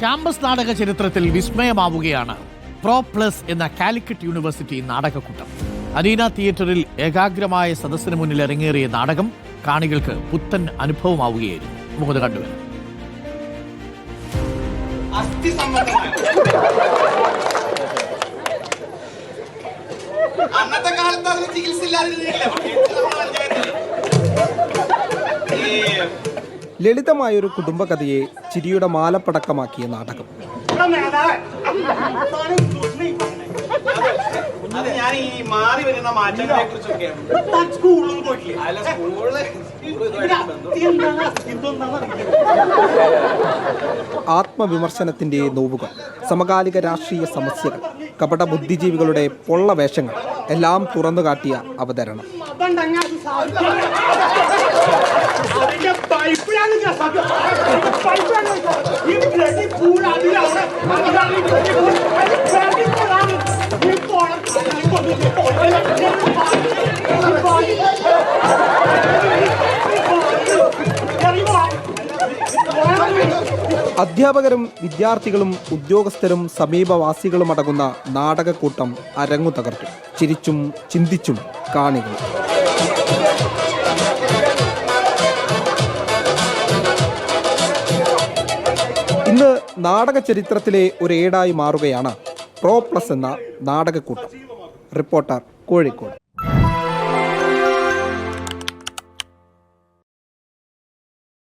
Campus നാടക ചരിത്രത്തിൽ വിസ്മയമാവുകയാണ് pro plus എന്ന കാലിക്കറ്റ് യൂണിവേഴ്സിറ്റി നാടകക്കൂട്ടം. അരീന തിയേറ്ററിൽ ഏകാഗ്രമായ സദസ്സിന് മുന്നിൽ ഇറങ്ങേറിയ നാടകം കാണികൾക്ക് പുത്തൻ അനുഭവമാവുകയായിരുന്നു. നമുക്കത് കണ്ടുവരാം. അന്നത്തെ കാലത്ത് അതിന് ചികിത്സ ഇല്ലാതിരുന്നില്ല. ലളിതമായൊരു കുടുംബകഥയെ ചിരിയുടെ മാലപ്പടക്കമാക്കിയ നാടകം. ഞാൻ ഈ മാറി വരുന്ന മാറ്റങ്ങളെ കുറിച്ചൊക്കെയാണ്. ആത്മവിമർശനത്തിന്റെ നോവുകൾ, സമകാലിക രാഷ്ട്രീയ സമസ്യകൾ, കപട ബുദ്ധിജീവികളുടെ പൊള്ള വേഷങ്ങൾ എല്ലാം തുറന്നുകാട്ടിയ അവതരണം. അധ്യാപകരും വിദ്യാർത്ഥികളും ഉദ്യോഗസ്ഥരും സമീപവാസികളും അടങ്ങുന്ന നാടകക്കൂട്ടം അരങ്ങു തകർത്തു. ചിരിച്ചും ചിന്തിച്ചും കാണികൾ. ഇന്ന് നാടക ചരിത്രത്തിലെ ഒരു ഏടായി മാറുകയാണ് പ്രോ പ്ലസ് എന്ന നാടകക്കൂട്ടം. റിപ്പോർട്ടർ, കോഴിക്കോട്.